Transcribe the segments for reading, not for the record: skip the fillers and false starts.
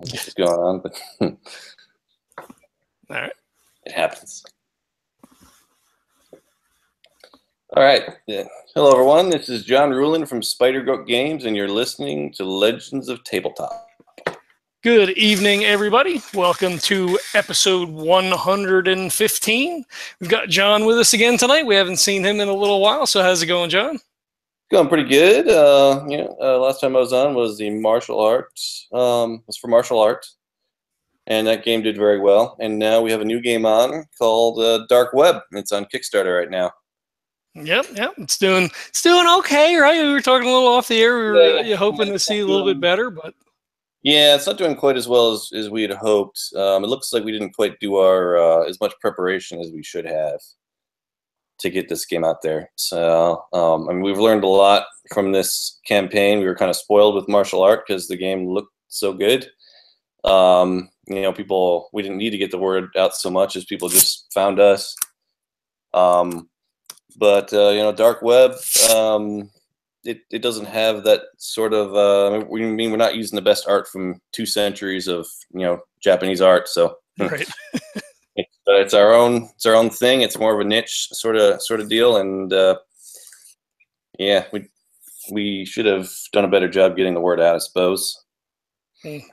what's going on, but All right. It happens. All right. Yeah. Hello, everyone. This is John Ruland from Spidergoat Games, and you're listening to Legends of Tabletop. Good evening, everybody. Welcome to episode 115. We've got John with us again tonight. We haven't seen him in a little while, so how's it going, John? Going pretty good. Last time I was on was the martial arts. Was for martial arts, and that game did very well. And now we have a new game on called Dark Web. It's on Kickstarter right now. Yep. It's doing okay, right? We were talking a little off the air. We were hoping to see a little bit better, but yeah, it's not doing quite as well as we had hoped. It looks like we didn't quite do our as much preparation as we should have to get this game out there. So, we've learned a lot from this campaign. We were kind of spoiled with martial art because the game looked so good. People, we didn't need to get the word out so much as people just found us. Dark Web, it doesn't have that sort of. We're not using the best art from 2 centuries of Japanese art, so right. it's our own thing. It's more of a niche sort of deal, and we should have done a better job getting the word out, I suppose.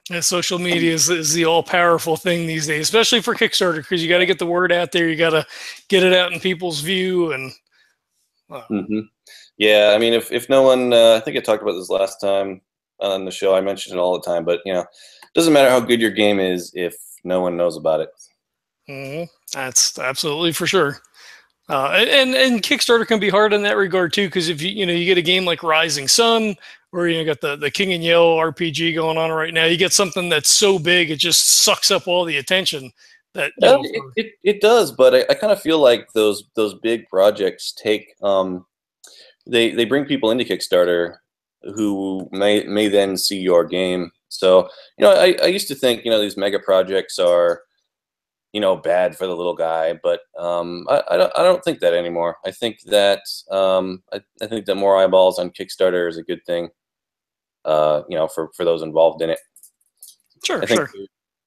Yeah, social media is the all-powerful thing these days, especially for Kickstarter, because you got to get the word out there. You got to get it out in people's view, and yeah, I mean, if no one, I think I talked about this last time on the show. I mentioned it all the time, but it doesn't matter how good your game is if no one knows about it. That's absolutely for sure. And Kickstarter can be hard in that regard too, because if you get a game like Rising Sun, or you got the King and Yell RPG going on right now, you get something that's so big it just sucks up all the attention. That it does, but I kind of feel like those big projects take they bring people into Kickstarter who may then see your game. So I used to think these mega projects are bad for the little guy, but I don't think that anymore. I think that I think that more eyeballs on Kickstarter is a good thing. For those involved in it. Sure.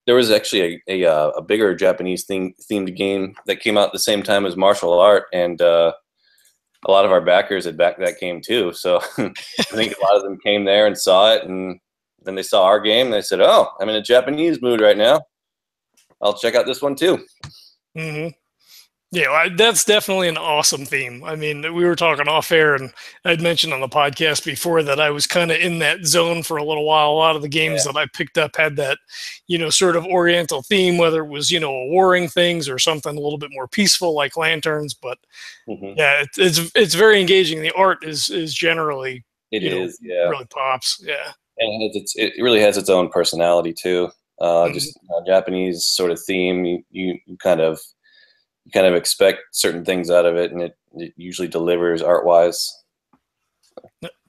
There was actually a bigger Japanese themed game that came out at the same time as martial art, and a lot of our backers had backed that game too. So I think a lot of them came there and saw it, and then they saw our game and they said, "Oh, I'm in a Japanese mood right now. I'll check out this one too." Yeah, that's definitely an awesome theme. I mean, we were talking off air, and I'd mentioned on the podcast before that I was kind of in that zone for a little while. A lot of the games that I picked up had that, sort of Oriental theme, whether it was, warring things or something a little bit more peaceful like Lanterns. But yeah, it's very engaging. The art is generally really pops. Yeah, and it really has its own personality too. Just Japanese sort of theme. You kind of expect certain things out of it, and it usually delivers art-wise.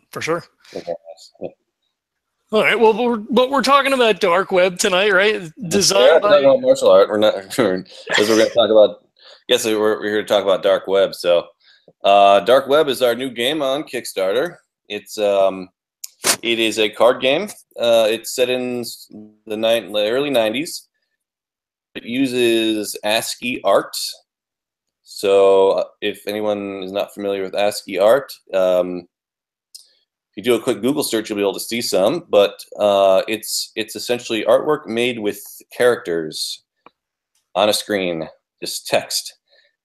For sure. All right. Well, we're talking about Dark Web tonight, right? Designed by martial art. We're not because we're going to talk about. Yes, we're here to talk about Dark Web. So, Dark Web is our new game on Kickstarter. It is a card game. It's set in the early 90s. It uses ASCII art. So if anyone is not familiar with ASCII art, if you do a quick Google search, you'll be able to see some. But it's essentially artwork made with characters on a screen, just text.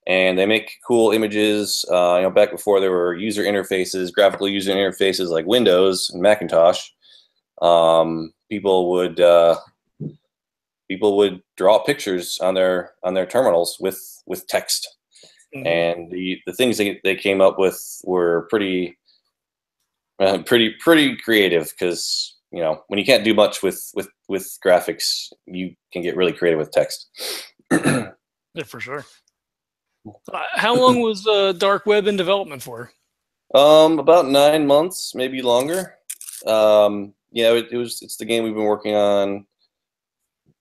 And they make cool images. Back before there were user interfaces, graphical user interfaces like Windows and Macintosh, people would draw pictures on their terminals with text. And the things they came up with were pretty creative, because when you can't do much with graphics, you can get really creative with text. Yeah, for sure. How long was Dark Web in development for? About 9 months, maybe longer. It's the game we've been working on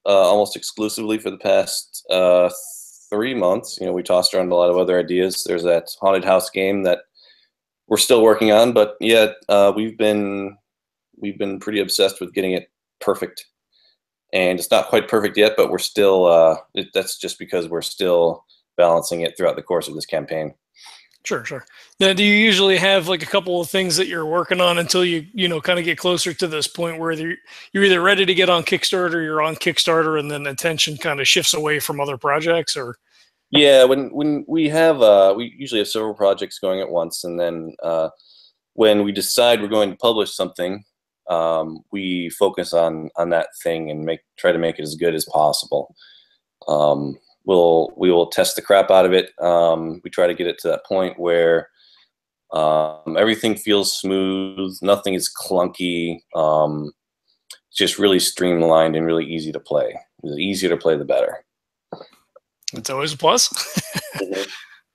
almost exclusively for the past 3 months. We tossed around a lot of other ideas. There's that haunted house game that we're still working on, but we've been pretty obsessed with getting it perfect. and it's not quite perfect yet, but we're still, that's just because we're still balancing it throughout the course of this campaign. Sure. Now, do you usually have like a couple of things that you're working on until you kind of get closer to this point where you're either ready to get on Kickstarter, you're on Kickstarter, and then attention kind of shifts away from other projects? Or Yeah, when we have, we usually have several projects going at once, and then when we decide we're going to publish something, we focus on that thing and try to make it as good as possible. We will test the crap out of it. We try to get it to that point where everything feels smooth, nothing is clunky. It's just really streamlined and really easy to play. The easier to play, the better. It's always a plus.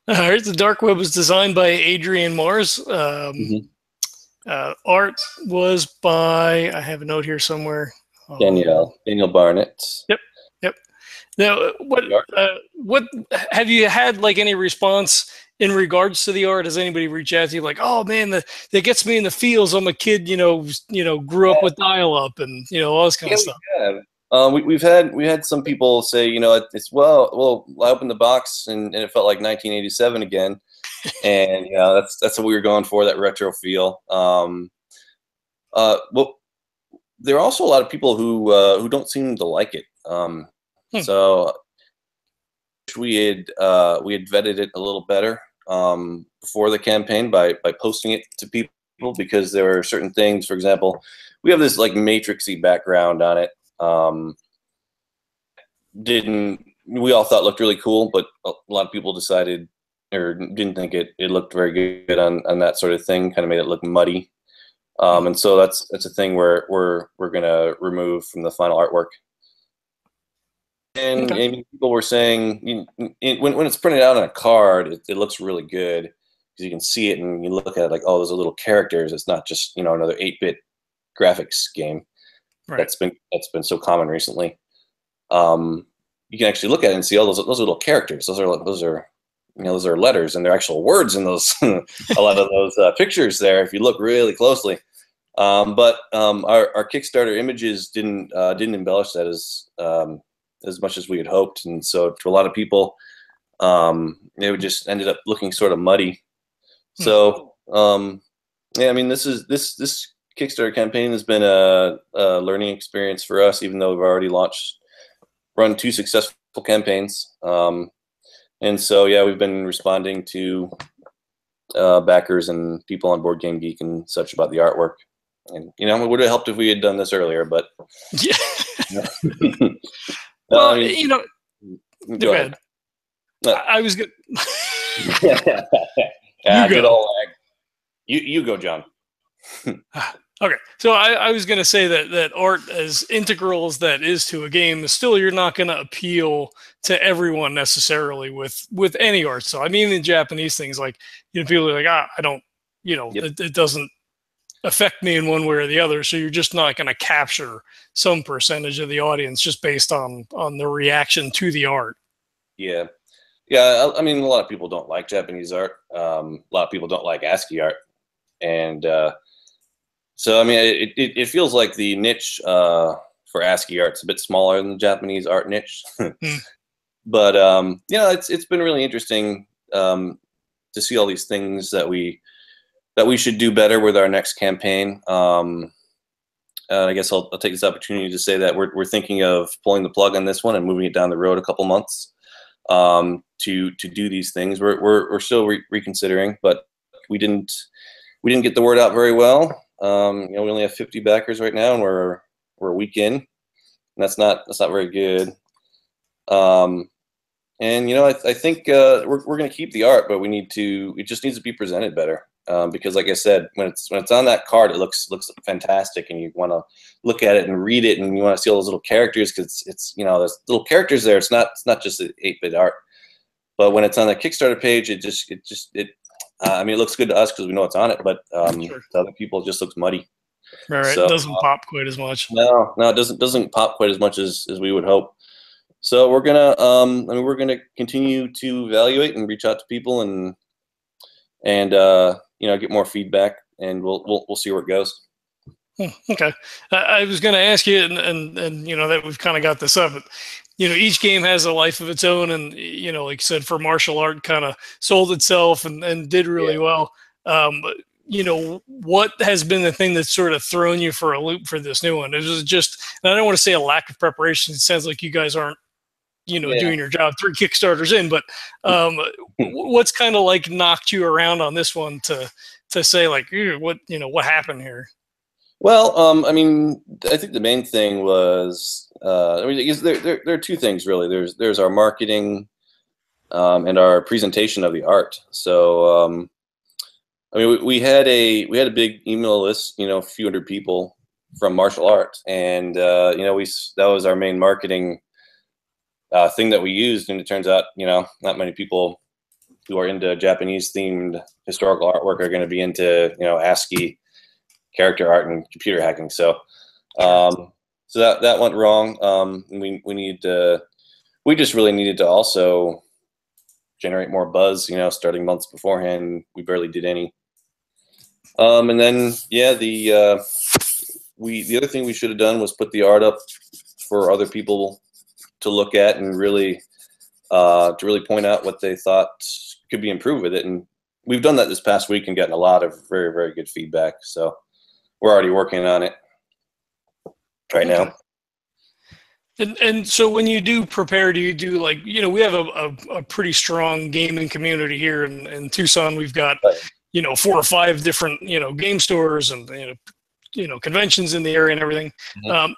All right, the Dark Web was designed by Adrian Mars. Art was by, I have a note here somewhere. Daniel Barnett. Yep. Now, what have you had like any response in regards to the art? Has anybody reached out to you like, oh man, that gets me in the feels? I'm a kid, grew up with dial-up and all this kind of stuff. We've had some people say, it's well, I opened the box and it felt like 1987 again, and that's what we were going for, that retro feel. Well, there are also a lot of people who don't seem to like it. So we had vetted it a little better before the campaign by posting it to people, because there are certain things. For example, we have this like matrixy background on it. We all thought looked really cool, but a lot of people decided or didn't think it looked very good on that sort of thing. Kind of made it look muddy, and so that's a thing we're gonna remove from the final artwork. And, Okay. and people were saying when it's printed out on a card, it looks really good because you can see it and you look at it like, oh, those are little characters. It's not just another 8-bit graphics game. Right. That's been so common recently. You can actually look at it and see all those are little characters. Those are letters, and they're actual words in those a lot of those pictures there if you look really closely. But our Kickstarter images didn't embellish that as much as we had hoped, and so to a lot of people, it just ended up looking sort of muddy. So yeah, I mean, this Kickstarter campaign has been a learning experience for us, even though we've already run 2 successful campaigns. And so yeah, we've been responding to backers and people on Board Game Geek and such about the artwork. And it would have helped if we had done this earlier, but yeah. Well, go ahead. I was good. Good old lag. You go, John. Okay, so I was going to say that art, as integral as that is to a game, still you're not going to appeal to everyone necessarily with any art. So I mean, in Japanese things, like people are like, I don't, it doesn't affect me in one way or the other. So you're just not going to capture some percentage of the audience just based on the reaction to the art. Yeah. I mean, a lot of people don't like Japanese art. A lot of people don't like ASCII art, and so I mean, it feels like the niche for ASCII art's a bit smaller than the Japanese art niche. But it's been really interesting to see all these things that we should do better with our next campaign. I guess I'll take this opportunity to say that we're thinking of pulling the plug on this one and moving it down the road a couple months to do these things. We're still reconsidering, but we didn't get the word out very well. We only have 50 backers right now, and we're a week in, and that's not very good. And I think we're going to keep the art, but it just needs to be presented better. Because, like I said, when it's on that card, it looks fantastic, and you want to look at it and read it, and you want to see all those little characters because it's there's little characters there. It's not just 8-bit art, but when it's on the Kickstarter page, I mean, it looks good to us because we know it's on it, but to other people, it just looks muddy. Right. So, it doesn't pop quite as much. No, it doesn't pop quite as much as we would hope. So we're gonna continue to evaluate and reach out to people and get more feedback, and we'll see where it goes. Okay. I was going to ask you, and you know that we've kind of got this up, but you know each game has a life of its own, and you know, like you said, for martial art, kind of sold itself and did really well. But, you know, what has been the thing that's sort of thrown you for a loop for this new one? It was just, and I don't want to say a lack of preparation. It sounds like you guys aren't, you know, Yeah. doing your job 3 Kickstarters in, but what's kind of like knocked you around on this one to say like, what, you know, what happened here? Well, I mean, I think the main thing was, I mean, there are two things really. There's our marketing and our presentation of the art. So, I mean, we had a big email list, you know, a few hundred people from martial art, and you know, that was our main marketing thing that we used. And it turns out, you know, not many people who are into Japanese themed historical artwork are going to be into, you know, ASCII character art and computer hacking. So, so that went wrong. We just really needed to also generate more buzz. You know, starting months beforehand, we barely did any. And then yeah, the other thing we should have done was put the art up for other people to look at and really to really point out what they thought could be improved with it. And we've done that this past week and gotten a lot of very, very good feedback. So we're already working on it right now. And so when you do prepare, do you do like, you know, we have a pretty strong gaming community here in Tucson. We've got, you know, 4 or 5 different, you know, game stores and, you know, conventions in the area and everything.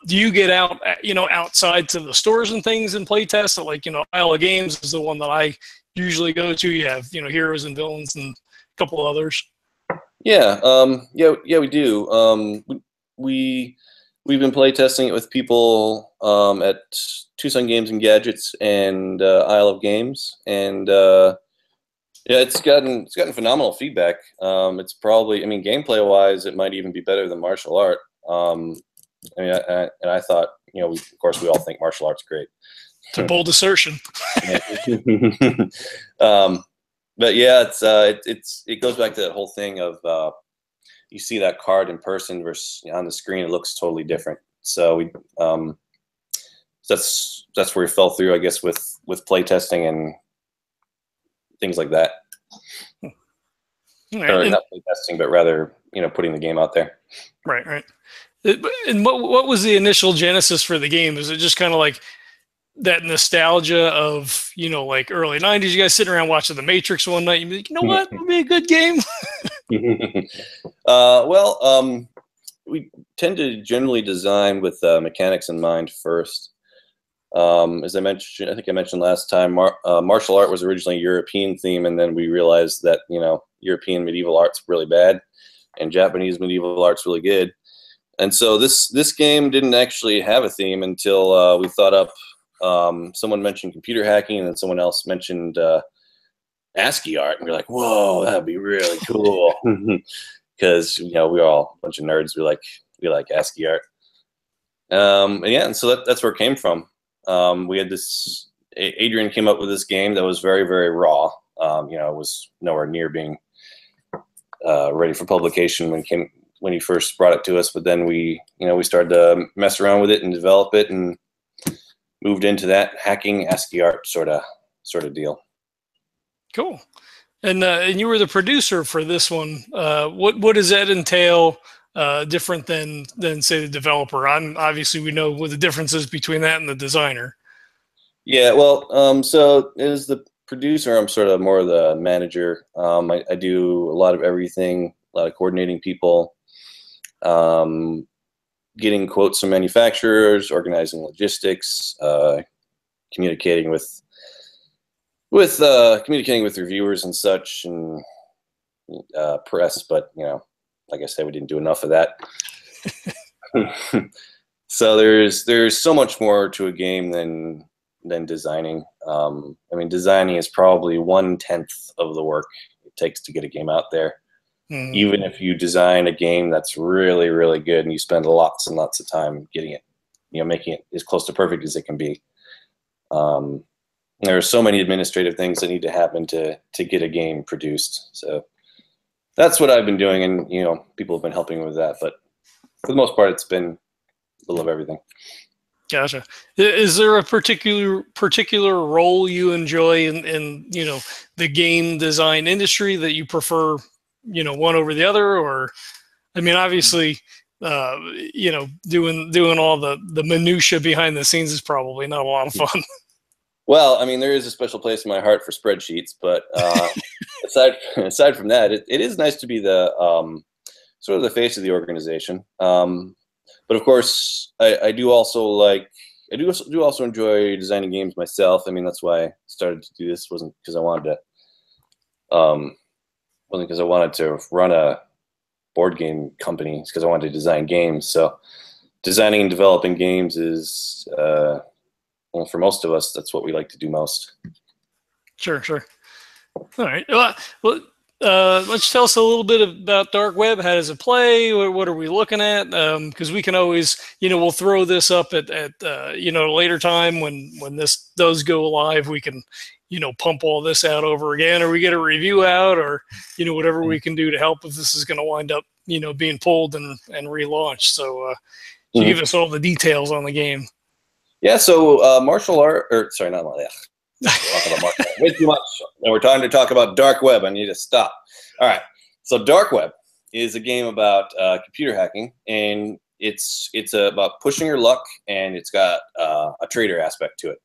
Do you get out, you know, outside to the stores and things and play test? Like, you know, Isle of Games is the one that I usually go to. You have, you know, Heroes and Villains and a couple others. Yeah, yeah, we do. We've been play testing it with people at Tucson Games and Gadgets and Isle of Games, and yeah, it's gotten phenomenal feedback. It's probably, I mean, gameplay wise, it might even be better than martial art. I mean, and I thought, you know, of course, we all think martial art's great. It's a bold assertion. But yeah, it goes back to that whole thing of you see that card in person versus on the screen, it looks totally different. So we that's where we fell through, I guess, with play testing and things like that. Right. Or not play testing, but rather, you know, putting the game out there. Right, right. And what was the initial genesis for the game? Is it just kind of like that nostalgia of, you know, like early 90s, you guys sitting around watching The Matrix one night, you'd be like, you know what, it'll be a good game? Well, we tend to generally design with mechanics in mind first. As I mentioned, I think I mentioned last time, martial art was originally a European theme, and then we realized that, you know, European medieval art's really bad, and Japanese medieval art's really good. And so this game didn't actually have a theme until we thought up. Someone mentioned computer hacking, and then someone else mentioned ASCII art, and we're like, "Whoa, that'd be really cool!" Because you know we're all a bunch of nerds. We like ASCII art, and yeah, and so that's where it came from. We had this. Adrian came up with this game that was very, very raw. You know, it was nowhere near being ready for publication when he first brought it to us. But then we started to mess around with it and develop it, and moved into that hacking ASCII art sort of deal. Cool. And you were the producer for this one. What does that entail? Different than say the developer. Obviously we know what the difference is between that and the designer. Yeah, well, so as the producer, I'm sort of more the manager. I do a lot of everything, a lot of coordinating people, getting quotes from manufacturers, organizing logistics, communicating with reviewers and such, and press. But you know, like I said, we didn't do enough of that. So there's so much more to a game than designing. I mean, designing is probably 1/10 of the work it takes to get a game out there. Even if you design a game that's really, really good and you spend lots and lots of time getting it, you know, making it as close to perfect as it can be. There are so many administrative things that need to happen to get a game produced. So that's what I've been doing, and you know, people have been helping with that. But for the most part, it's been a little of everything. Gotcha. Is there a particular role you enjoy in the game design industry that you prefer, one over the other? Or, I mean, obviously, doing all the minutia behind the scenes is probably not a lot of fun. Well, I mean, there is a special place in my heart for spreadsheets, but aside from that, it is nice to be the sort of the face of the organization. But of course, I do also enjoy designing games myself. I mean, that's why I started to do this. Wasn't because I wanted to run a board game company. It's because I wanted to design games. So designing and developing games is well, for most of us, that's what we like to do most. Sure. All right. Well, let's tell us a little bit about Dark Web. How does it play? What are we looking at? Because we can always, we'll throw this up at a later time when this does go live. We can, pump all this out over again, or we get a review out, or whatever we can do to help if this is going to wind up, being pulled and relaunched. So, you give us all the details on the game. Yeah. So martial art, or sorry, not like that. Talking about martial art. Way too much. And we're time to talk about Dark Web. I need to stop. All right. So Dark Web is a game about computer hacking, and it's about pushing your luck, and it's got a trader aspect to it.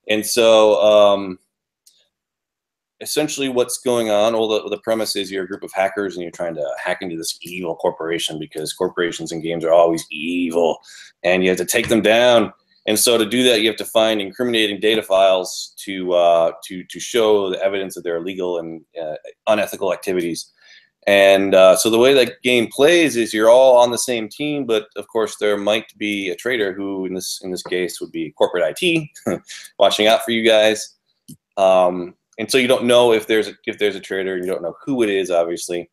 And so essentially what's going on, the premise is you're a group of hackers, and you're trying to hack into this evil corporation, because corporations in games are always evil, and you have to take them down. And so to do that, you have to find incriminating data files to show the evidence that they're illegal and unethical activities. And so the way that game plays is you're all on the same team, but of course there might be a traitor who, in this case, would be corporate IT, watching out for you guys. And so you don't know if there's a traitor, and you don't know who it is, obviously.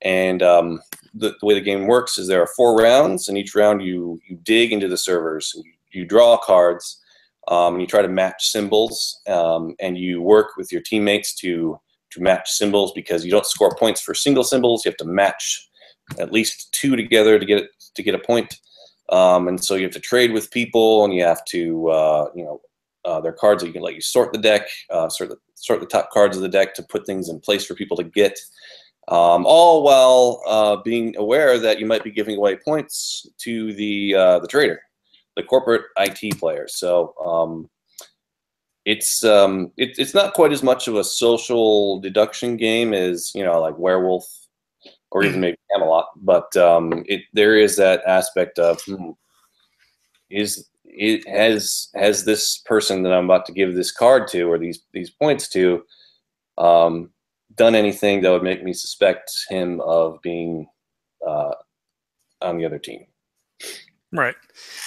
And the way the game works is there are 4 rounds, and each round you dig into the servers. You draw cards, and you try to match symbols, and you work with your teammates to match symbols, because you don't score points for single symbols. You have to match at least 2 together to get a point. And so you have to trade with people, and you have to there are cards that you can let you sort the deck, sort the top cards of the deck to put things in place for people to get. All while being aware that you might be giving away points to the trader, the corporate IT player. So it's not quite as much of a social deduction game as like Werewolf or even maybe Camelot, but there is that aspect of has this person that I'm about to give this card to, or these points to, done anything that would make me suspect him of being on the other team. Right.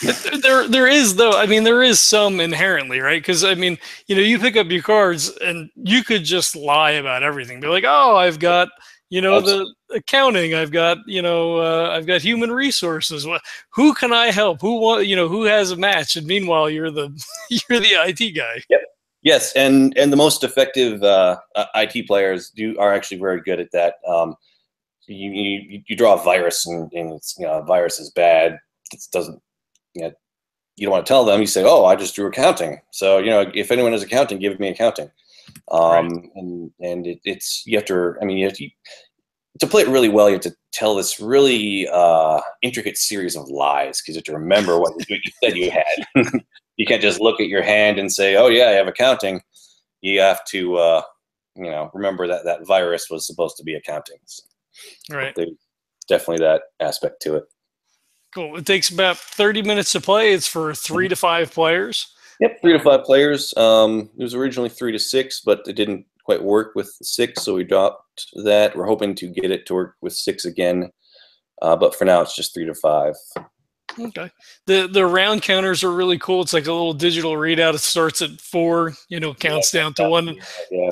There is, though. I mean, there is some inherently, right? Because I mean, you pick up your cards and you could just lie about everything. Be like, oh, I've got, the accounting. I've got, I've got human resources. Who can I help? Who has a match? And meanwhile, you're the IT guy. Yep. Yes, and the most effective IT players are actually very good at that. You draw a virus, and it's, a virus is bad. It doesn't, you don't want to tell them. You say, oh, I just drew accounting. So, if anyone has accounting, give me accounting. Right. And you have to play it really well. You have to tell this really intricate series of lies, because you have to remember what you said you had. You can't just look at your hand and say, oh yeah, I have accounting. You have to, remember that virus was supposed to be accounting. So, right. there's definitely that aspect to it. Cool. It takes about 30 minutes to play. It's for 3 to 5 players. Yep, 3 to 5 players. It was originally 3 to 6, but it didn't quite work with 6, so we dropped that. We're hoping to get it to work with 6 again, but for now it's just 3 to 5. Okay. The round counters are really cool. It's like a little digital readout. It starts at 4, counts down to 1. Yeah.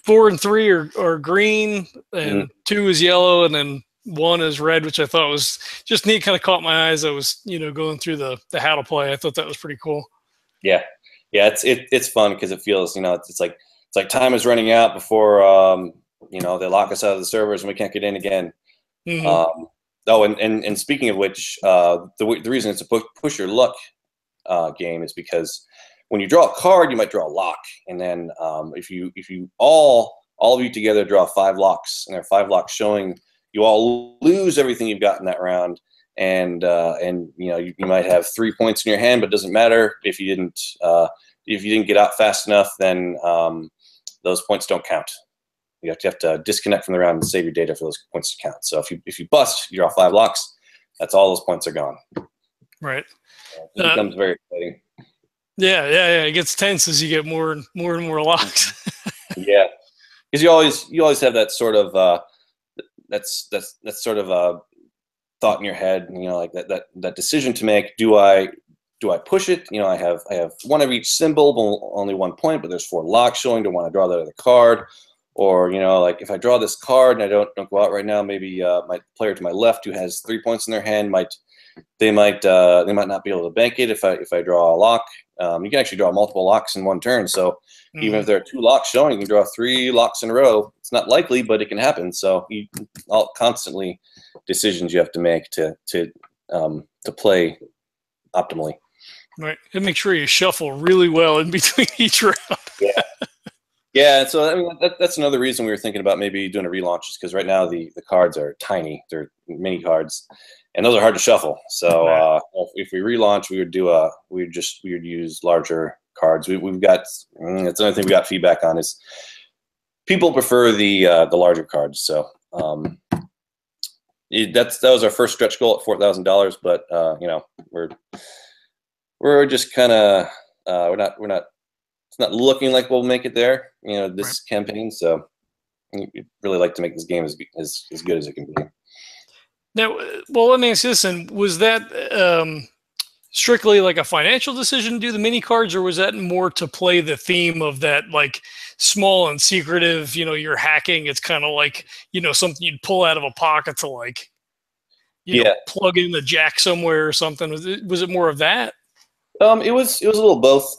4 and 3 are green, and 2 is yellow, and then 1 is red, which I thought was just neat. Kind of caught my eyes. I was, going through the how to play. I thought that was pretty cool. Yeah. It's fun because it feels, it's like time is running out before, they lock us out of the servers and we can't get in again. Mm-hmm. Oh, and speaking of which, the reason it's a push your luck game is because when you draw a card, you might draw a lock, and then if you all of you together draw 5 locks, and there are 5 locks showing, you all lose everything you've got in that round, and you know you might have 3 points in your hand, but it doesn't matter if you didn't get out fast enough, then those points don't count. You have to disconnect from the round and save your data for those points to count. So if you bust, you draw 5 locks. That's all those points are gone. Right. It becomes very exciting. Yeah. It gets tense as you get more and more locks. Yeah, because you always have that sort of that's sort of thought in your head. You know, like that decision to make. Do I push it? You know, I have 1 of each symbol, but only 1 point, but there's 4 locks showing. Do I want to draw that other card? Or, you know, like if I draw this card and I don't go out right now, maybe my player to my left who has 3 points in their hand might not be able to bank it if I draw a lock. You can actually draw multiple locks in one turn. So even if there are 2 locks showing, you can draw 3 locks in a row. It's not likely, but it can happen. So constantly decisions you have to make to play optimally. Right, and make sure you shuffle really well in between each round. Yeah. Yeah, so I mean that's another reason we were thinking about maybe doing a relaunch, is because right now the cards are tiny, they're mini cards, and those are hard to shuffle. So if we relaunch, we would use larger cards. We've got that's another thing we got feedback on is people prefer the larger cards. So that was our first stretch goal at $4,000, but you know we're just kind of we're not. It's not looking like we'll make it there, you know, this campaign. So we'd really like to make this game as good as it can be. Now, well, let me ask you this: and was that strictly like a financial decision to do the mini cards, or was that more to play the theme of that, like small and secretive? You know, you're hacking. It's kind of like, you know, something you'd pull out of a pocket to, like, you know, plug in the jack somewhere or something. Was it more of that? It was a little both.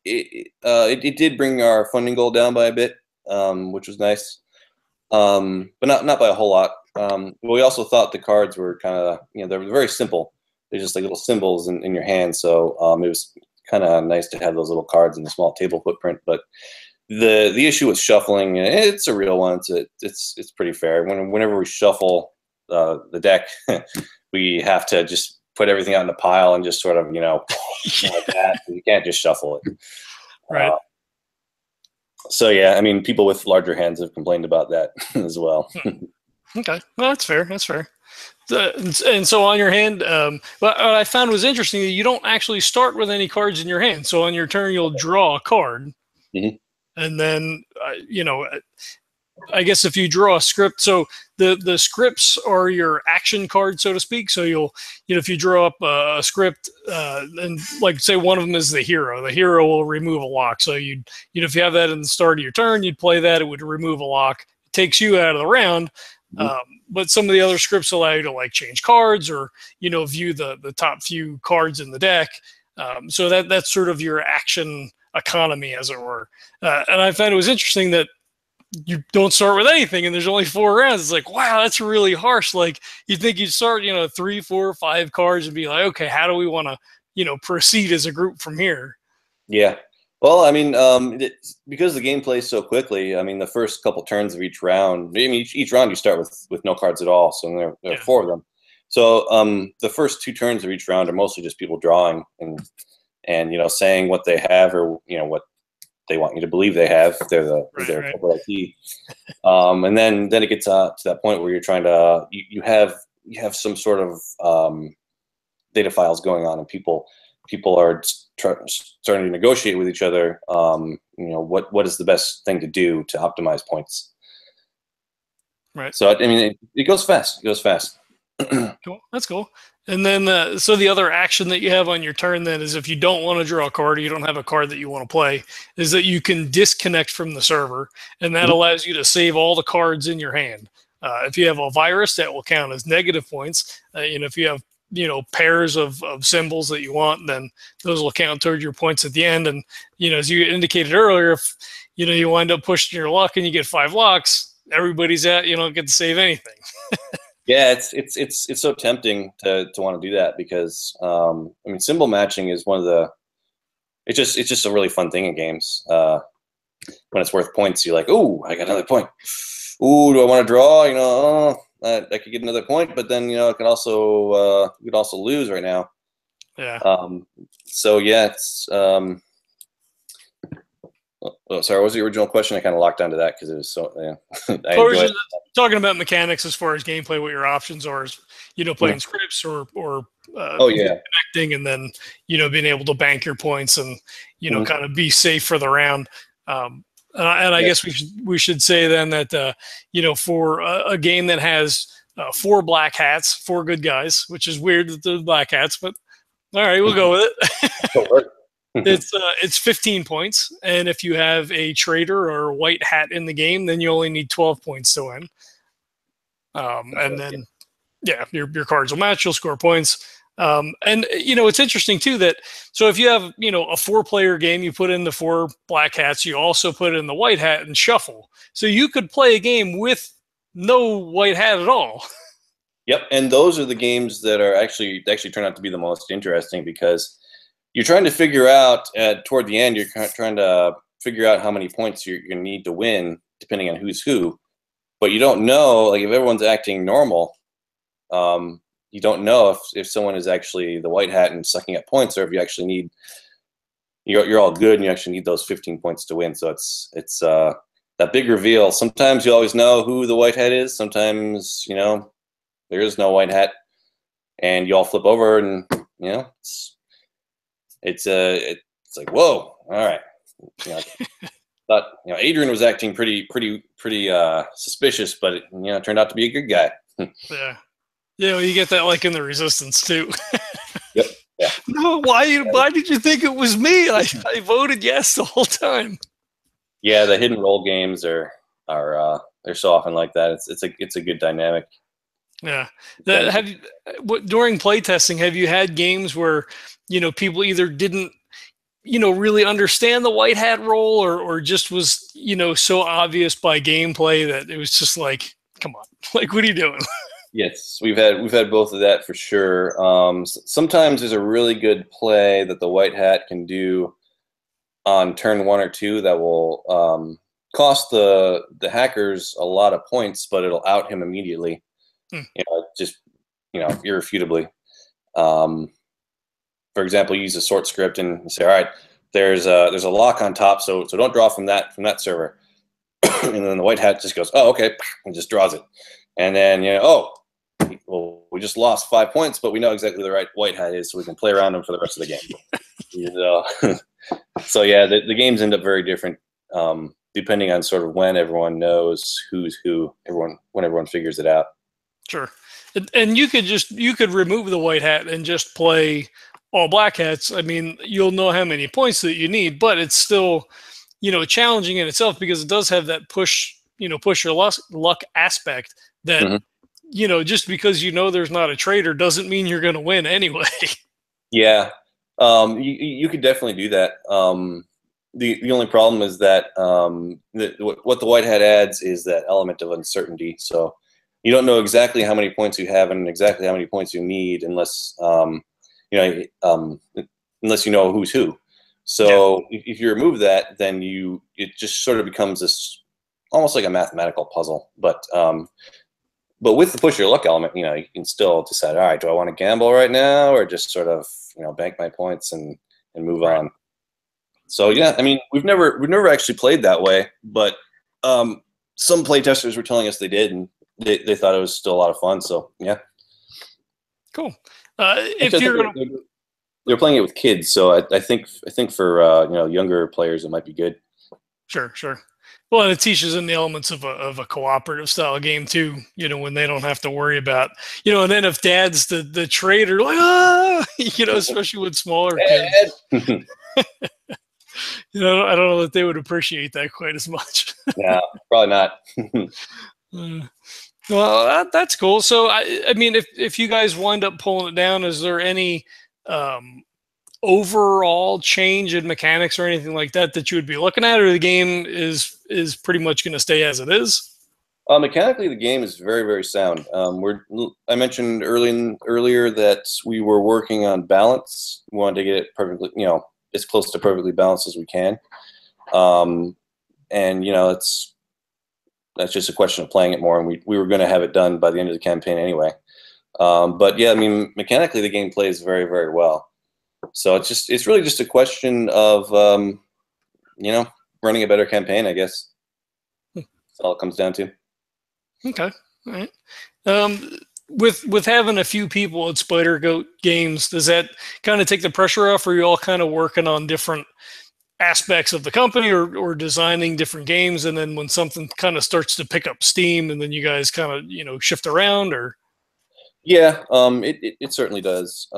It did bring our funding goal down by a bit, which was nice, but not by a whole lot. We also thought the cards were kind of, you know, they're very simple. They're just like little symbols in your hand. So it was kind of nice to have those little cards in the small table footprint. But the issue with shuffling, it's a real one. It's pretty fair. Whenever we shuffle the deck, we have to just put everything out in the pile and just sort of, you know, like that. You can't just shuffle it. Right. So yeah, I mean, people with larger hands have complained about that as well. Okay, well, that's fair. That's fair. And so on your hand, what I found was interesting that you don't actually start with any cards in your hand. So on your turn, you'll draw a card, and then you know, I guess if you draw a script, so the scripts are your action card, so to speak. So you'll, you know, if you draw up a script, and like say one of them is the hero will remove a lock. So you know, if you have that in the start of your turn, you'd play that, it would remove a lock. It takes you out of the round. But some of the other scripts allow you to, like, change cards or, you know, view the top few cards in the deck. So that's sort of your action economy, as it were. And I found it was interesting that you don't start with anything and there's only 4 rounds. It's like, wow, that's really harsh. Like, you'd think you'd start, you know, 3, 4, 5 cards and be like, okay, how do we want to, you know, proceed as a group from here? Yeah. Well, I mean, because the game plays so quickly, I mean, the first couple turns of each round, I mean, each round you start with no cards at all. So there are 4 of them. So the first 2 turns of each round are mostly just people drawing and you know, saying what they have, or, you know, what they want you to believe they have. They're their corporate ID. And then it gets to that point where you're trying to you have some sort of data files going on, and people are starting to negotiate with each other. You know, what is the best thing to do to optimize points? Right. So I mean, it goes fast. It goes fast. Cool. That's cool. And then, so the other action that you have on your turn then is, if you don't want to draw a card, or you don't have a card that you want to play, is that you can disconnect from the server, and that allows you to save all the cards in your hand. If you have a virus, that will count as negative points. You know, if you have, you know, pairs of symbols that you want, then those will count towards your points at the end. And, you know, as you indicated earlier, if, you know, you wind up pushing your luck and you get 5 locks, everybody's you don't get to save anything. Yeah, it's so tempting to want to do that because I mean, symbol matching is one of the it's just a really fun thing in games. When it's worth points, you're like, oh, I got another point. Ooh, do I want to draw? You know, I could get another point, but then I can also you could also lose right now. Yeah. So yeah, it's oh, sorry, what was the original question? I kind of locked onto that because it was so. Yeah, I enjoy it. Talking about mechanics as far as gameplay, what your options are, is playing scripts or Oh yeah, connecting, and then being able to bank your points and kind of be safe for the round. And I guess we should say then that for a game that has 4 black hats, 4 good guys, which is weird that they're black hats, but all right, we'll go with it. It's 15 points, and if you have a traitor or a white hat in the game, then you only need 12 points to win. And then your cards will match, you'll score points. And it's interesting too that so if you have a 4-player game, you put in the 4 black hats, you also put in the white hat and shuffle. So you could play a game with no white hat at all. Yep, and those are the games that are actually turn out to be the most interesting because you're trying to figure out toward the end. You're trying to figure out how many points you're going to need to win, depending on who's who. But you don't know, like if everyone's acting normal, you don't know if someone is actually the white hat and sucking up points, or if you actually need you're all good and you actually need those 15 points to win. So it's that big reveal. Sometimes you always know who the white hat is. Sometimes there is no white hat, and you all flip over, and it's like, whoa, all right. Thought Adrian was acting pretty suspicious, but it turned out to be a good guy. Well, you get that like in the Resistance too. Yep. Yeah. No, why did you think it was me? I voted yes the whole time. Yeah, the hidden role games are they're so often like that. It's a good dynamic. Yeah. During playtesting, have you had games where people either didn't really understand the white hat role, or just was so obvious by gameplay that it was just like, come on, like, what are you doing? Yes, we've had both of that for sure. Sometimes there's a really good play that the white hat can do on turn 1 or 2 that will cost the hackers a lot of points, but it'll out him immediately. Just irrefutably. For example, you use a sort script and you say, all right, there's a lock on top, so don't draw from that server. And then the white hat just goes, oh, okay, and just draws it. And then well, we just lost 5 points, but we know exactly who the right white hat is, so we can play around him for the rest of the game. So yeah, the games end up very different, depending on sort of when everyone knows who's who. When everyone figures it out. Sure. And you could remove the white hat and just play all black hats. I mean, you'll know how many points that you need, but it's still, challenging in itself because it does have that push your luck aspect that, just because there's not a traitor doesn't mean you're going to win anyway. Yeah. You could definitely do that. The only problem is that what the white hat adds is that element of uncertainty. So you don't know exactly how many points you have and exactly how many points you need unless unless you know who's who. So if you remove that, then it just sort of becomes this almost like a mathematical puzzle. But with the push your luck element, you can still decide, all right, do I want to gamble right now or just sort of bank my points and move on. So yeah, I mean, we've never actually played that way, but some playtesters were telling us they did, and they thought it was still a lot of fun. So yeah, cool. If they're playing it with kids, so I think for younger players it might be good. Sure. Well, and it teaches them the elements of a cooperative style game too. When they don't have to worry about and then if dad's the traitor, like especially with smaller kids. I don't know that they would appreciate that quite as much. Yeah, probably not. Well, that's cool. So, I mean, if you guys wind up pulling it down, is there any overall change in mechanics or anything like that you would be looking at, or the game is pretty much going to stay as it is? Mechanically, the game is very, very sound. I mentioned earlier that we were working on balance. We wanted to get it perfectly, as close to perfectly balanced as we can. And that's just a question of playing it more. And we were going to have it done by the end of the campaign anyway. But yeah, I mean, mechanically, the game plays very, very well. So it's really just a question of running a better campaign, I guess. That's all it comes down to. Okay. All right. With having a few people at Spidergoat Games, does that kind of take the pressure off? Or are you all kind of working on different aspects of the company, or designing different games, and then when something kind of starts to pick up steam, and then you guys kind of shift around? Or Yeah, it certainly does.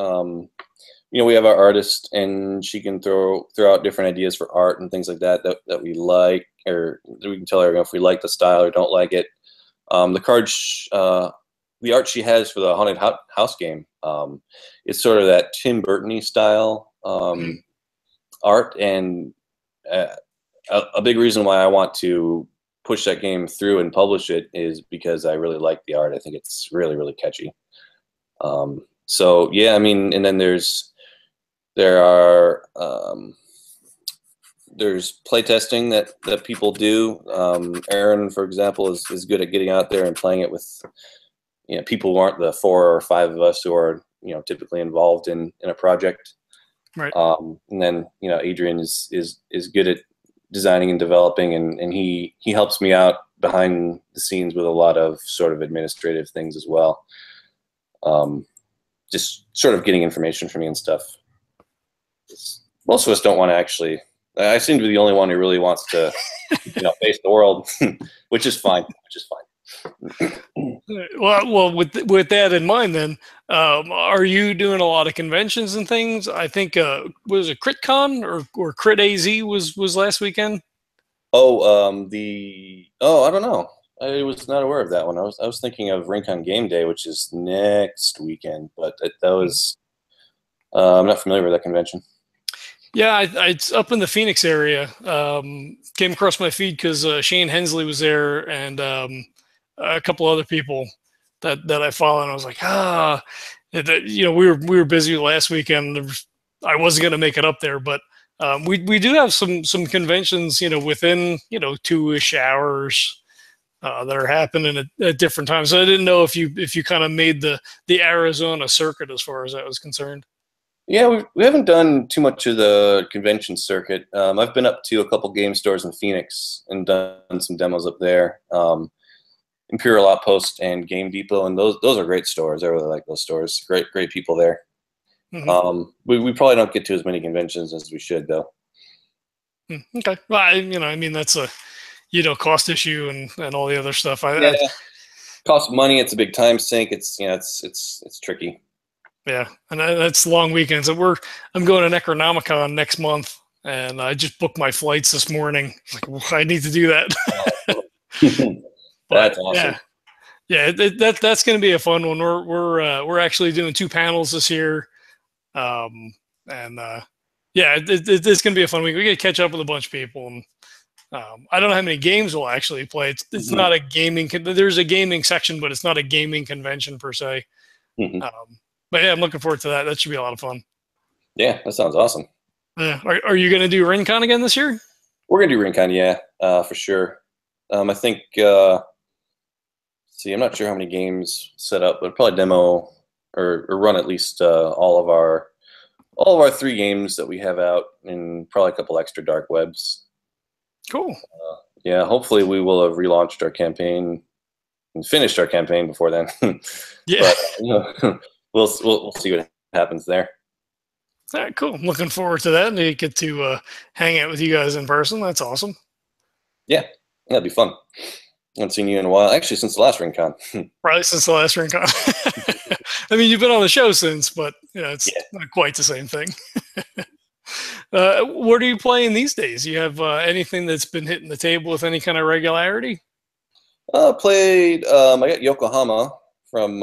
We have our artist, and she can throw out different ideas for art and things like that we like, or we can tell her if we like the style or don't like it. The cards, the art she has for the Haunted House game, is sort of that Tim Burton-y style art, and a big reason why I want to push that game through and publish it is because I really like the art. I think it's really, really catchy. So yeah, I mean, and then there's playtesting that people do. Aaron, for example, is good at getting out there and playing it with people who aren't the 4 or 5 of us who are typically involved in a project. right. And then Adrian is good at designing and developing, and he helps me out behind the scenes with a lot of sort of administrative things as well. Just sort of getting information from me and stuff. Most of us don't want to actually. I seem to be the only one who really wants to, face the world, which is fine. Well, with that in mind, then, are you doing a lot of conventions and things? I think was it CritCon or Crit AZ was last weekend? Oh, I don't know. I was not aware of that one. I was thinking of Rincon Game Day, which is next weekend, but that was. I'm not familiar with that convention. Yeah, it's up in the Phoenix area. Came across my feed because Shane Hensley was there, and a couple other people that I follow, and I was like, we were busy last weekend. I wasn't going to make it up there, but we do have some conventions, within 2-ish hours that are happening at different times. So I didn't know if you kind of made the Arizona circuit as far as that was concerned. Yeah, we haven't done too much of the convention circuit. I've been up to a couple game stores in Phoenix and done some demos up there. Imperial Outpost and Game Depot, and those are great stores. I really like those stores. Great people there. Mm-hmm. We probably don't get to as many conventions as we should, though. Okay. Well, I mean, that's a cost issue and all the other stuff. Costs money. It's a big time sink. It's tricky. Yeah, and that's long weekends. I'm going to Necronomicon next month, and I just booked my flights this morning. Like, I need to do that. That's awesome. Yeah, that's going to be a fun one. We're actually doing 2 panels this year, and it's going to be a fun week. We got to catch up with a bunch of people, and I don't know how many games we'll actually play. It's not a gaming. There's a gaming section, but it's not a gaming convention per se. But yeah, I'm looking forward to that. That should be a lot of fun. Yeah, that sounds awesome. Yeah. Are you going to do Rincon again this year? We're going to do Rincon, yeah, for sure. I think, I'm not sure how many games set up, but probably demo or run at least all of our 3 games that we have out, and probably a couple extra Dark Webs. Cool. Yeah, hopefully we will have relaunched our campaign and finished our campaign before then. Yeah. But, we'll see what happens there. All right, cool. I'm looking forward to that, and to get to hang out with you guys in person. That's awesome. Yeah, that'd be fun. I haven't seen you in a while, actually, since the last Rincon. Probably since the last Rincon. I mean, you've been on the show since, but it's not quite the same thing. What are you playing these days? You have anything that's been hitting the table with any kind of regularity? I got Yokohama from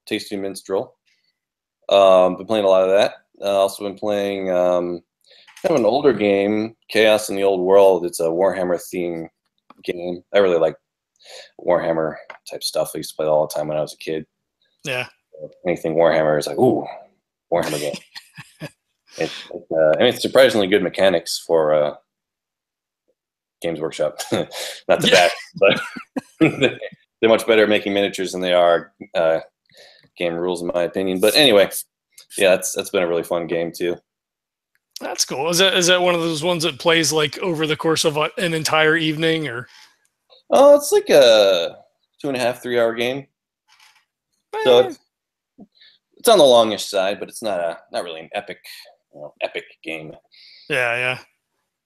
Tasty Minstrel. Been playing a lot of that. Also been playing kind of an older game, Chaos in the Old World. It's a Warhammer theme game. I really like Warhammer type stuff. I used to play all the time when I was a kid. Yeah. Anything Warhammer is like, ooh, Warhammer game. It's surprisingly good mechanics for Games Workshop. Not the best, but they're much better at making miniatures than they are game rules, in my opinion. But anyway, yeah, that's been a really fun game too. That's cool. Is that one of those ones that plays like over the course of an entire evening, or? Oh, it's like a 2.5, 3 hour game. So it's on the longish side, but it's not really an epic game. Yeah.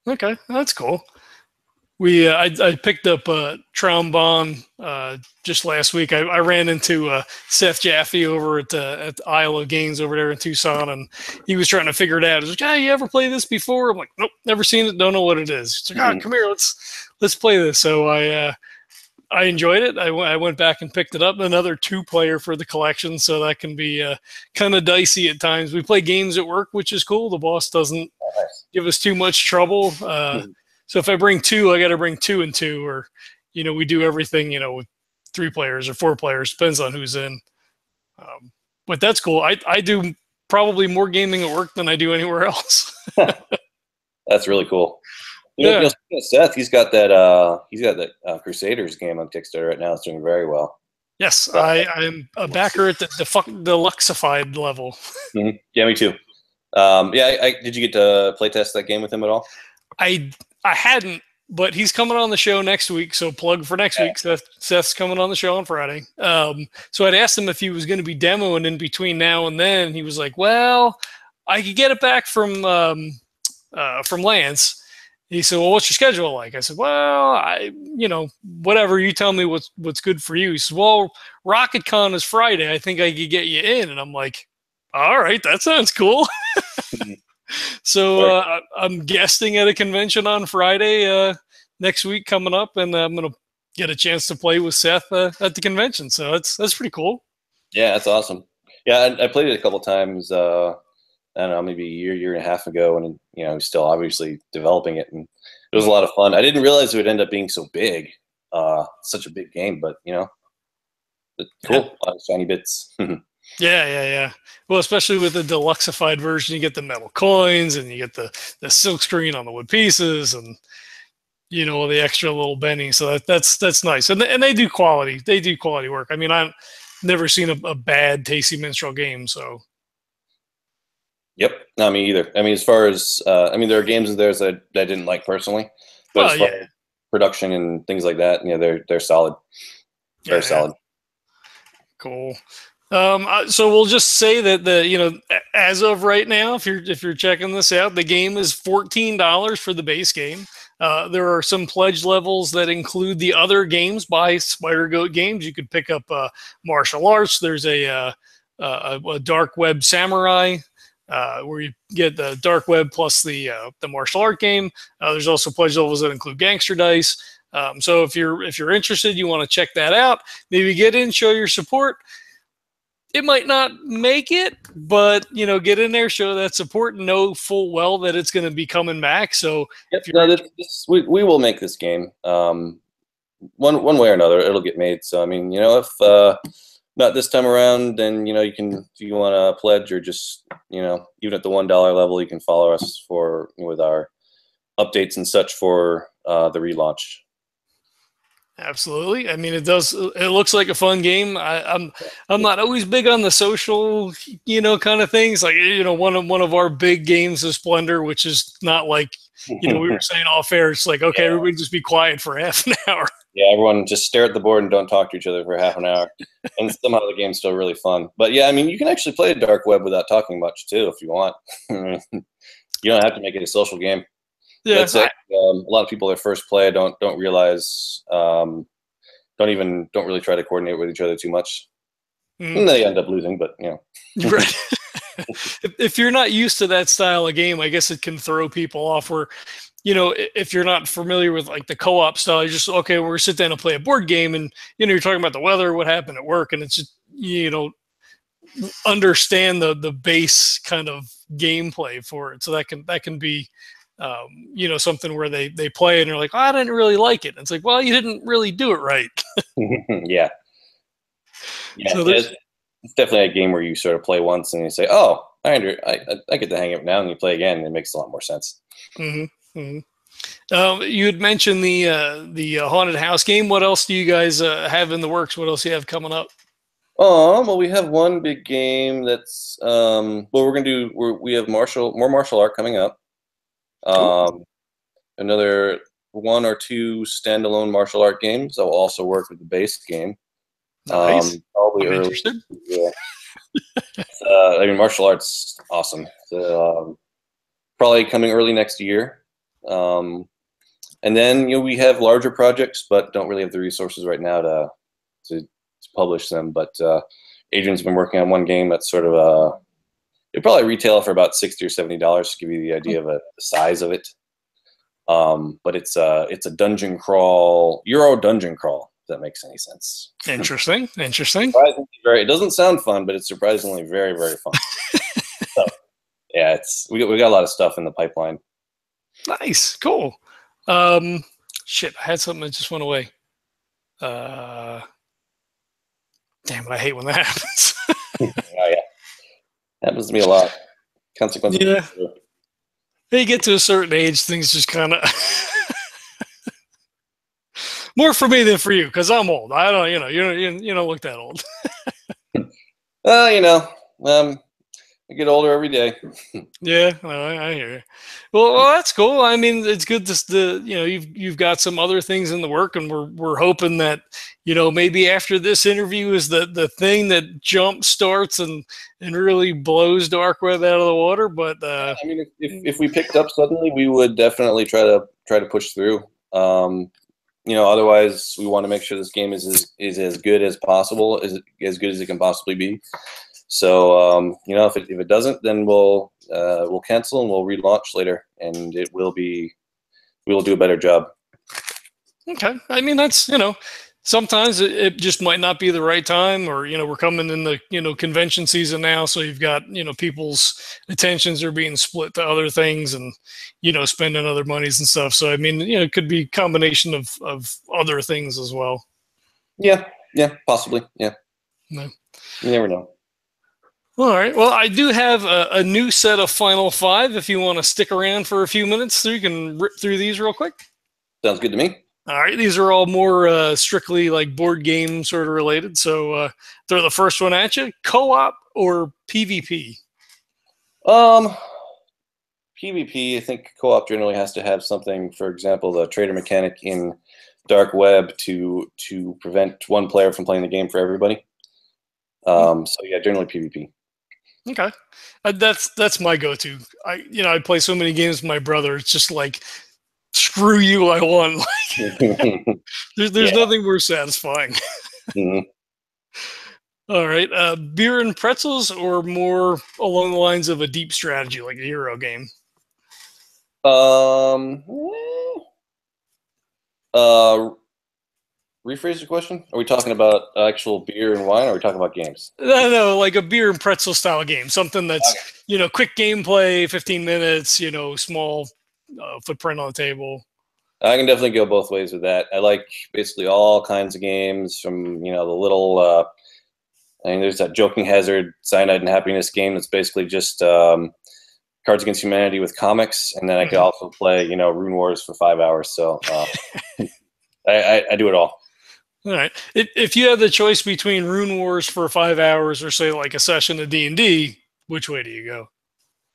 Okay, that's cool. I picked up Trombone just last week. I ran into Seth Jaffe over at the Isle of Games over there in Tucson, and he was trying to figure it out. He's like, "Hey, you ever played this before?" I'm like, "Nope, never seen it. Don't know what it is." He's like, "Come here, let's play this." So I enjoyed it. I went back and picked it up. Another 2-player for the collection, so that can be kind of dicey at times. We play games at work, which is cool. The boss doesn't give us too much trouble. So if I bring 2, I got to bring 2 and 2, or we do everything with 3 players or 4 players, depends on who's in. But that's cool. I do probably more gaming at work than I do anywhere else. That's really cool. Seth, he's got that Crusaders game on Kickstarter right now. It's doing very well. Yes, I'm a backer at the Deluxified level. Mm-hmm. Yeah, me too. Did you get to play test that game with him at all? I hadn't, but he's coming on the show next week, so plug for next week. Seth's coming on the show on Friday. So I'd asked him if he was going to be demoing in between now and then. And he was like, "Well, I could get it back from Lance." He said, "Well, what's your schedule like?" I said, "Well, whatever you tell me what's good for you." He said, "Well, RocketCon is Friday. I think I could get you in." And I'm like, "All right, that sounds cool." So I'm guesting at a convention on Friday next week coming up, and I'm going to get a chance to play with Seth at the convention. So that's pretty cool. Yeah, that's awesome. Yeah, I played it a couple times. I don't know, maybe a year and a half ago, and he's still obviously developing it, and it was a lot of fun. I didn't realize it would end up being so big, such a big game, but cool. A lot of shiny bits. Yeah. Well, especially with the Deluxified version, you get the metal coins, and you get the silk screen on the wood pieces, and all the extra little bennies. So that's nice, and they do quality. They do quality work. I mean, I've never seen a bad Tasty Minstrel game. So. Yep, not me either. I mean, as far as there are games of theirs that I didn't like personally, but as far as production and things like that, they're solid. Very solid. Cool. So we'll just say that as of right now, if you're checking this out, the game is $14 for the base game. There are some pledge levels that include the other games by Spidergoat Games. You could pick up martial arts. There's a Dark Web Samurai, where you get the Dark Web plus the martial art game. There's also pledge levels that include gangster dice. So if you're interested, you want to check that out. Maybe get in, show your support. It might not make it, but get in there, show that support, and know full well that it's going to be coming back. So we will make this game one way or another. It'll get made. So I mean, if not this time around, then you can, if you want to pledge, or just even at the $1 level, you can follow us with our updates and such for the relaunch. Absolutely. I mean, it looks like a fun game. I'm not always big on the social, kind of things. Like, one of our big games is Splendor, which is not like, we were saying off air. It's like, okay, everybody just be quiet for half an hour. Yeah, everyone just stare at the board and don't talk to each other for half an hour. And somehow the game's still really fun. But yeah, I mean, you can actually play Dark Web without talking much too, if you want. You don't have to make it a social game. Yeah, that's it. A lot of people that first play don't realize, don't really try to coordinate with each other too much. And they end up losing, but Right. If you're not used to that style of game, I guess it can throw people off. Where, if you're not familiar with like the co-op style, you're just okay. We're gonna sit down and play a board game, and you're talking about the weather, what happened at work, and it's just understand the base kind of gameplay for it. So that can be something where they play and they're like, oh, I didn't really like it. And it's like, well, you didn't really do it right. Yeah. So it's definitely a game where you sort of play once and you say, oh, I get the hang of it now, and you play again, and it makes a lot more sense. Mm-hmm. Mm-hmm. You had mentioned the haunted house game. What else do you guys have in the works? What else do you have coming up? Well, we have one big game that's we're gonna do. We have more martial art coming up. Cool. Another one or two standalone martial art games that will also work with the base game. Nice. Probably I'm early. interested. Yeah. I mean, martial arts awesome. So, probably coming early next year. And then we have larger projects, but don't really have the resources right now to publish them. But Adrian's been working on one game that's sort of it probably retail for about $60 or $70 to give you the idea of the size of it. But it's a dungeon crawl, Euro dungeon crawl. If that makes any sense. Interesting. It doesn't sound fun, but it's surprisingly very, very fun. So, yeah, we got a lot of stuff in the pipeline. Nice, cool. Shit, I had something that just went away. Damn it, I hate when that happens. Oh yeah, happens to me a lot. Consequences. Yeah. You get to a certain age, things just kind of more for me than for you, because I'm old. I don't, you don't look that old. I get older every day. Yeah, I hear you. Well, that's cool. I mean, it's good you've got some other things in the work, and we're hoping that maybe after this interview is the thing that jump starts and really blows Dark Web out of the water. But I mean, if we picked up suddenly, we would definitely try to push through. Otherwise, we want to make sure this game is as good as possible, as good as it can possibly be. So if it doesn't, then we'll cancel and we'll relaunch later, and we will do a better job. Okay, I mean that's sometimes it just might not be the right time, or we're coming in the convention season now, so you've got people's attentions are being split to other things and spending other monies and stuff. So I mean it could be a combination of other things as well. Yeah, possibly. Yeah, no. You never know. All right. Well, I do have a new set of Final Five. If you want to stick around for a few minutes, so you can rip through these real quick. Sounds good to me. All right. These are all more strictly like board game sort of related. So throw the first one at you. Co-op or PvP? PvP. I think co-op generally has to have something. For example, the trader mechanic in Dark Web to prevent one player from playing the game for everybody. So yeah, generally PvP. Okay, that's my go-to. I play so many games with my brother. It's just like, screw you, I won. Like, there's nothing more satisfying. Mm-hmm. All right, beer and pretzels, or more along the lines of a deep strategy like a Euro game? Rephrase the question. Are we talking about actual beer and wine, or are we talking about games? No, like a beer and pretzel style game. Something that's, quick gameplay, 15 minutes, small footprint on the table. I can definitely go both ways with that. I like basically all kinds of games, from, the little, there's that Joking Hazard, Cyanide and Happiness game that's basically just Cards Against Humanity with comics. And then I could also play, Rune Wars for 5 hours. So I do it all. All right. If you had the choice between Rune Wars for 5 hours or say like a session of D&D, which way do you go?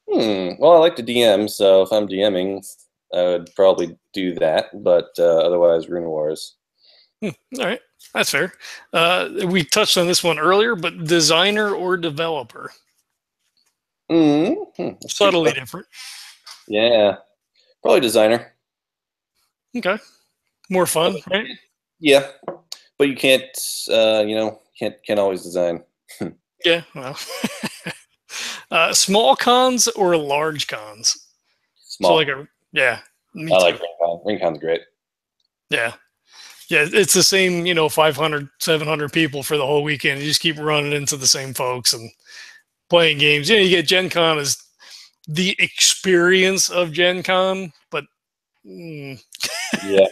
Well, I like to DM, so if I'm DMing, I would probably do that. But otherwise, Rune Wars. All right, that's fair. We touched on this one earlier, but designer or developer? Subtly different. Yeah, probably designer. Okay, more fun, right? Yeah. But you can't, can't always design. Yeah, well. Small cons or large cons? Small. So yeah. Me I too. like RingCon. RingCon's great. Yeah. Yeah, it's the same, 500, 700 people for the whole weekend. You just keep running into the same folks and playing games. You get Gen Con is, the experience of Gen Con, but yeah,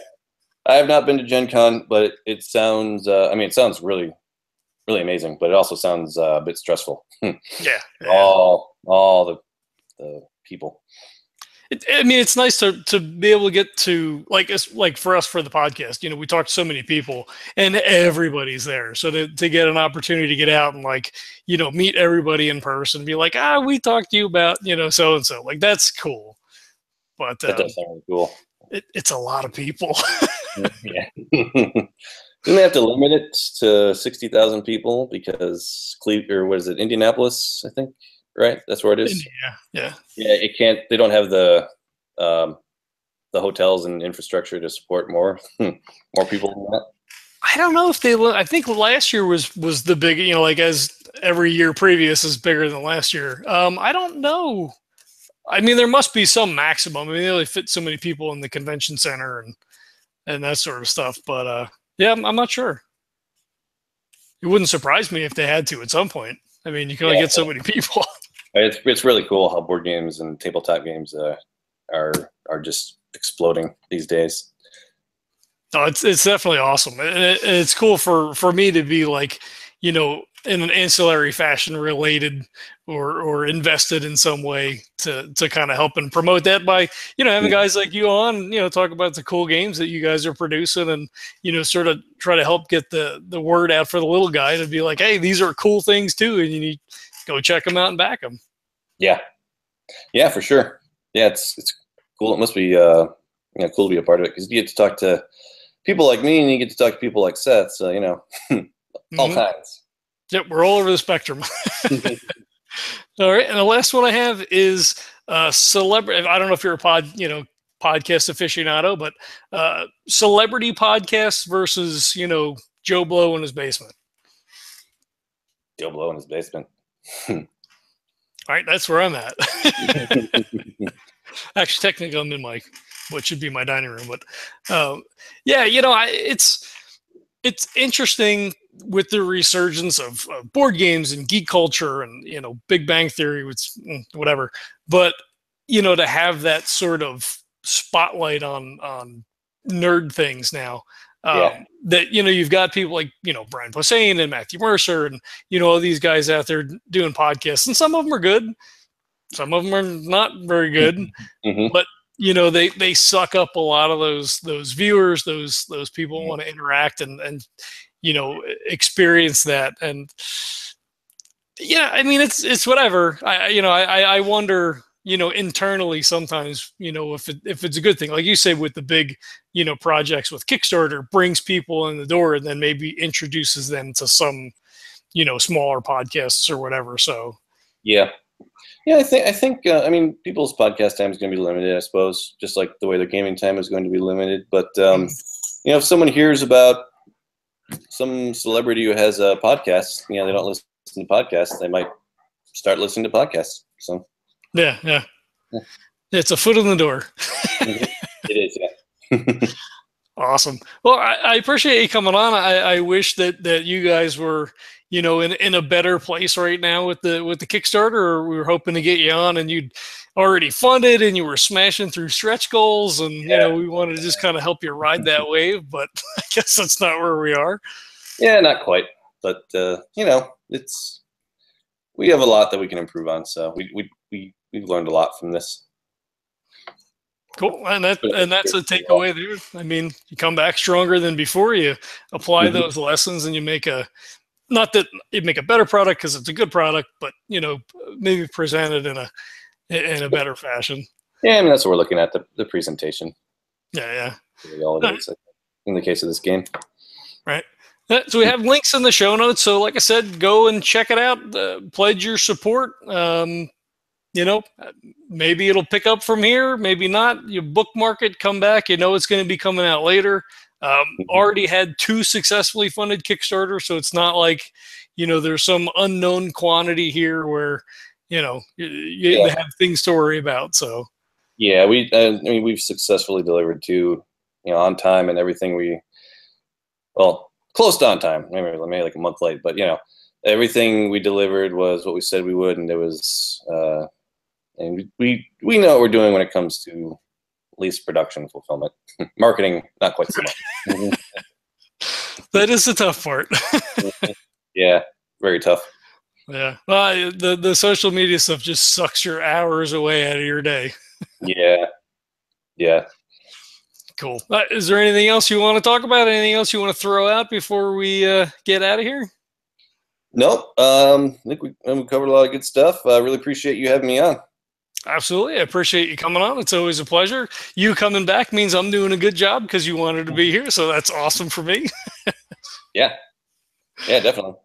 I have not been to Gen Con, but it sounds. I mean, it sounds really, really amazing, but it also sounds a bit stressful. yeah. All the people. I mean, it's nice to be able to get to like for us for the podcast. You know, we talk to so many people, and everybody's there. So to get an opportunity to get out and meet everybody in person, be like, we talked to you about so and so. Like that's cool. But That does sound really cool. It's a lot of people. Yeah. Didn't they have to limit it to 60,000 people because Indianapolis, I think, right? That's where it is. Yeah. Yeah, it can't. They don't have the hotels and infrastructure to support more people than that. I don't know if they. I think last year was the big. Like as every year previous is bigger than last year. I don't know. I mean, there must be some maximum. I mean, they only fit so many people in the convention center and that sort of stuff. But yeah, I'm not sure. It wouldn't surprise me if they had to at some point. I mean, you can only get so many people. It's really cool how board games and tabletop games are just exploding these days. No, it's definitely awesome, and it's cool for me to be in an ancillary fashion related or invested in some way to kind of help and promote that by having guys like you on talk about the cool games that you guys are producing and sort of try to help get the word out for the little guy to be like, hey, these are cool things too, and you need to go check them out and back them. Yeah, for sure. Yeah, it's cool. It must be cool to be a part of it because you get to talk to people like me and you get to talk to people like Seth. So all kinds. Yep, we're all over the spectrum. All right, and the last one I have is celebrity. I don't know if you're a podcast aficionado, but celebrity podcasts versus Joe Blow in his basement. Joe Blow in his basement. All right, that's where I'm at. Actually, technically, I'm in what should be my dining room, but yeah, it's interesting with the resurgence of board games and geek culture and Big Bang Theory, which whatever, but to have that sort of spotlight on nerd things now. That you've got people like Brian Posehn and Matthew Mercer and all these guys out there doing podcasts, and some of them are good, some of them are not very good, but they suck up a lot of those viewers, those people who want to interact and experience that. And yeah, I mean it's whatever. I wonder internally sometimes if it's a good thing, like you say, with the big projects with Kickstarter, brings people in the door and then maybe introduces them to some smaller podcasts or whatever. So yeah, I think I mean people's podcast time is going to be limited, I suppose, just like the way their gaming time is going to be limited. But if someone hears about some celebrity who has a podcast, they don't listen to podcasts, they might start listening to podcasts. So yeah. It's a foot in the door. It is, yeah. Awesome. Well, I appreciate you coming on. I wish that you guys were in a better place right now with the Kickstarter, or we were hoping to get you on and you'd already funded and you were smashing through stretch goals, and we wanted to just kind of help you ride that wave, but I guess that's not where we are. Yeah, not quite, but it's we have a lot that we can improve on, so we've learned a lot from this. Cool, and that's a takeaway there. I mean, you come back stronger than before. You apply those lessons, and you make not that you make a better product because it's a good product, but maybe present it in a better fashion. Yeah, I mean that's what we're looking at, the presentation. Yeah. Really all it is, in the case of this game. Right. So we have links in the show notes. So like I said, go and check it out. Pledge your support. Maybe it'll pick up from here, maybe not. You bookmark it, come back. It's going to be coming out later. Already had 2 successfully funded Kickstarter, so it's not like there's some unknown quantity here where you have things to worry about. So yeah, we've successfully delivered 2 on time, and everything close to on time, maybe like a month late, but everything we delivered was what we said we would, and it was and we know what we're doing when it comes to at least production fulfillment. Marketing, not quite so much. That is the tough part. Yeah, very tough. Yeah, the social media stuff just sucks your hours away out of your day. Yeah. Cool. Is there anything else you want to talk about? Anything else you want to throw out before we get out of here? Nope. I think we covered a lot of good stuff. I really appreciate you having me on. Absolutely. I appreciate you coming on. It's always a pleasure. You coming back means I'm doing a good job because you wanted to be here. So that's awesome for me. Yeah, definitely.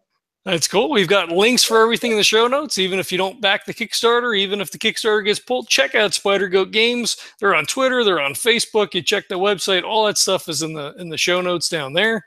That's cool. We've got links for everything in the show notes. Even if you don't back the Kickstarter, even if the Kickstarter gets pulled, check out Spidergoat Games. They're on Twitter. They're on Facebook. You check the website. All that stuff is in the show notes down there.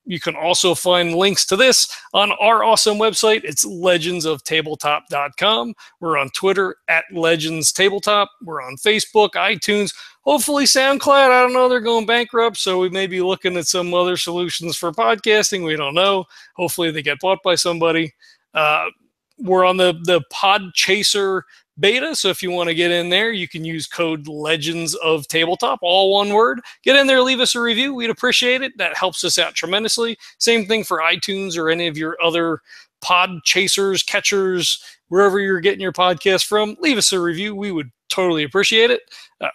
You can also find links to this on our awesome website. It's legendsoftabletop.com. We're on Twitter @legendstabletop. We're on Facebook, iTunes, hopefully SoundCloud. I don't know. They're going bankrupt, so we may be looking at some other solutions for podcasting. We don't know. Hopefully they get bought by somebody. We're on the Podchaser beta, so if you want to get in there, you can use code Legends of Tabletop, all one word. Get in there, leave us a review. We'd appreciate it. That helps us out tremendously. Same thing for iTunes or any of your other Podchasers, catchers, wherever you're getting your podcast from. Leave us a review. We would totally appreciate it.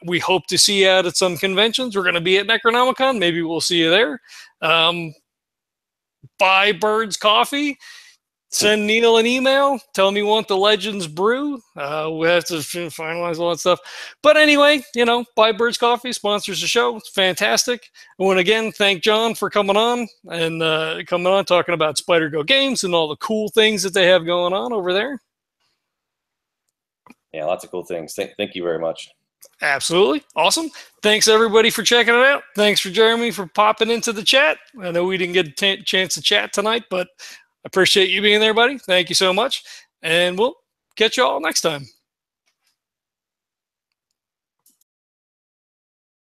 We hope to see you out at some conventions. We're going to be at Necronomicon. Maybe we'll see you there. Buy Birds Coffee. Send Neil an email. Tell him you want the Legends brew. We have to finalize all that stuff. But anyway, Buy Birds Coffee sponsors the show. It's fantastic. I want to again thank John for coming on and talking about Spidergoat Games and all the cool things that they have going on over there. Yeah, lots of cool things. Thank you very much. Absolutely. Awesome. Thanks, everybody, for checking it out. Thanks for Jeremy for popping into the chat. I know we didn't get a chance to chat tonight, but I appreciate you being there, buddy. Thank you so much. And we'll catch you all next time.